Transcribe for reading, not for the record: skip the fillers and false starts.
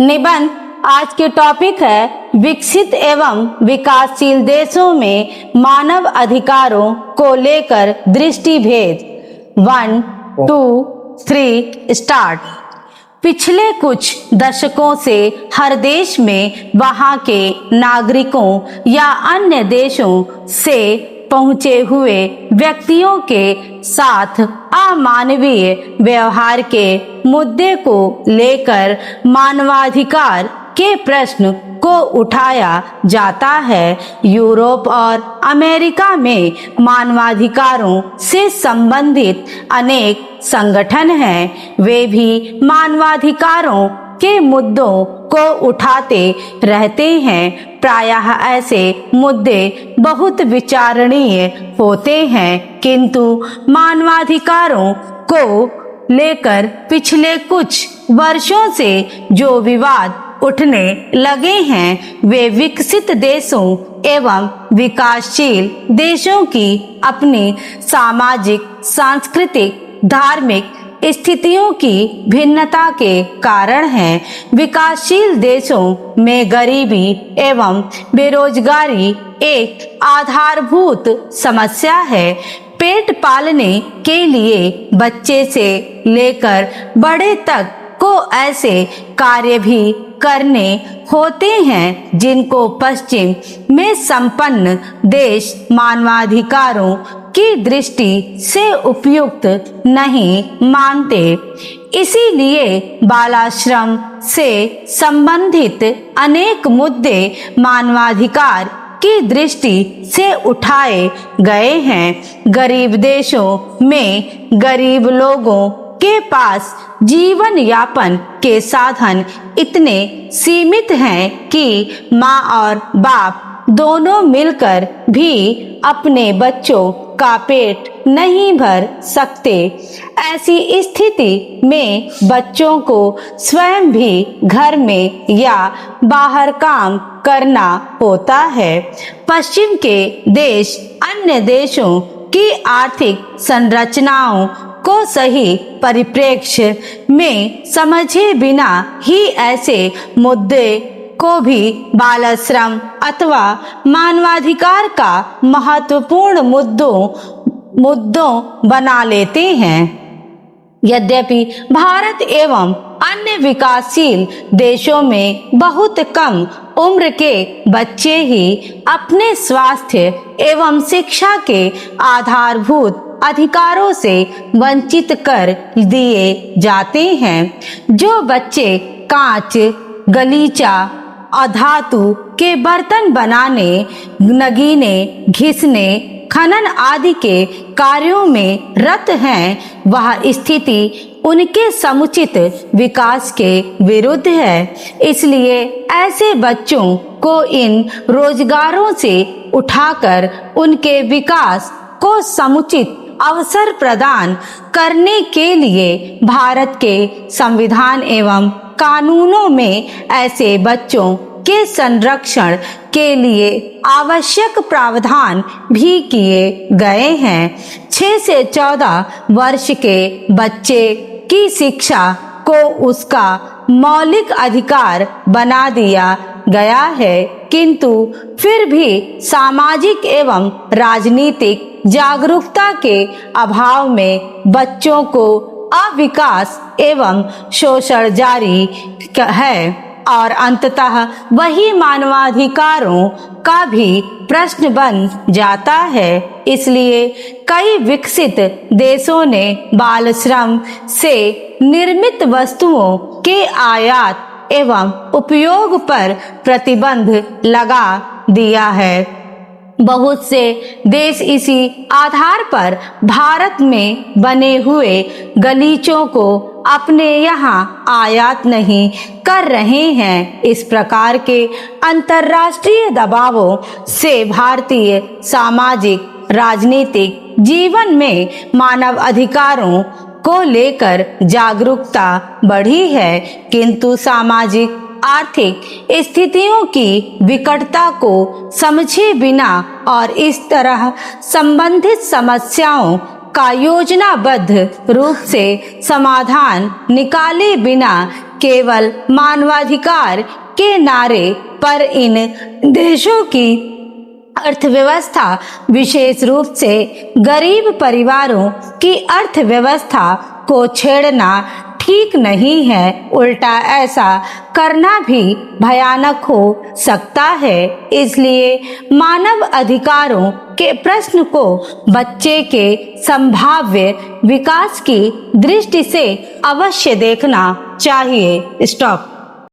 निबंध आज के टॉपिक है विकसित एवं विकासशील देशों में मानव अधिकारों को लेकर दृष्टिभेद। 1, 2, 3 स्टार्ट। पिछले कुछ दशकों से हर देश में वहां के नागरिकों या अन्य देशों से पहुंचे हुए व्यक्तियों के साथ अमानवीय व्यवहार के मुद्दे को लेकर मानवाधिकार के प्रश्न को उठाया जाता है। यूरोप और अमेरिका में मानवाधिकारों से संबंधित अनेक संगठन हैं। वे भी मानवाधिकारों के मुद्दों को उठाते रहते हैं। प्रायः ऐसे मुद्दे बहुत विचारणीय होते हैं, किंतु मानवाधिकारों को लेकर पिछले कुछ वर्षों से जो विवाद उठने लगे हैं वे विकसित देशों एवं विकासशील देशों की अपनी सामाजिक, सांस्कृतिक, धार्मिक स्थितियों की भिन्नता के कारण हैं। विकासशील देशों में गरीबी एवं बेरोजगारी एक आधारभूत समस्या है। पेट पालने के लिए बच्चे से लेकर बड़े तक को ऐसे कार्य भी करने होते हैं जिनको पश्चिम में संपन्न देश मानवाधिकारों की दृष्टि से उपयुक्त नहीं मानते। इसीलिए बालाश्रम से संबंधित अनेक मुद्दे मानवाधिकार की दृष्टि से उठाए गए हैं। गरीब देशों में गरीब लोगों के पास जीवन यापन के साधन इतने सीमित हैं कि माँ और बाप दोनों मिलकर भी अपने बच्चों का पेट नहीं भर सकते। ऐसी स्थिति में बच्चों को स्वयं भी घर में या बाहर काम करना होता है। पश्चिम के देश अन्य देशों की आर्थिक संरचनाओं को सही परिप्रेक्ष्य में समझे बिना ही ऐसे मुद्दे को भी बालाश्रम अथवा मानवाधिकार का महत्वपूर्ण मुद्दों बना लेते हैं। यद्यपि भारत एवं अन्य विकासशील देशों में बहुत कम उम्र के बच्चे ही अपने स्वास्थ्य एवं शिक्षा के आधारभूत अधिकारों से वंचित कर दिए जाते हैं। जो बच्चे कांच, गलीचा, अधातु के बर्तन बनाने, नगीने, घिसने, खनन आदि के कार्यों में रत हैं, वह स्थिति उनके समुचित विकास के विरुद्ध है। इसलिए ऐसे बच्चों को इन रोजगारों से उठाकर उनके विकास को समुचित अवसर प्रदान करने के लिए भारत के संविधान एवं कानूनों में ऐसे बच्चों के संरक्षण के लिए आवश्यक प्रावधान भी किए गए हैं। 6 से 14 वर्ष के बच्चे की शिक्षा को उसका मौलिक अधिकार बना दिया गया है, किंतु फिर भी सामाजिक एवं राजनीतिक जागरूकता के अभाव में बच्चों को अविकास एवं शोषण जारी है और अंततः वही मानवाधिकारों का भी प्रश्न बन जाता है। इसलिए कई विकसित देशों ने बालश्रम से निर्मित वस्तुओं के आयात एवं उपयोग पर प्रतिबंध लगा दिया है। बहुत से देश इसी आधार पर भारत में बने हुए गलीचों को अपने यहाँ आयात नहीं कर रहे हैं। इस प्रकार के अंतर्राष्ट्रीय दबावों से भारतीय सामाजिक, राजनीतिक जीवन में मानव अधिकारों को लेकर जागरूकता बढ़ी है, किंतु सामाजिक आर्थिक स्थितियों की विकटता को समझे बिना और इस तरह संबंधित समस्याओं का योजनाबद्ध रूप से समाधान निकाले बिना केवल मानवाधिकार के नारे पर इन देशों की अर्थव्यवस्था, विशेष रूप से गरीब परिवारों की अर्थव्यवस्था को छेड़ना ठीक नहीं है। उल्टा ऐसा करना भी भयानक हो सकता है। इसलिए मानव अधिकारों के प्रश्न को बच्चे के संभाव्य विकास की दृष्टि से अवश्य देखना चाहिए। स्टॉप।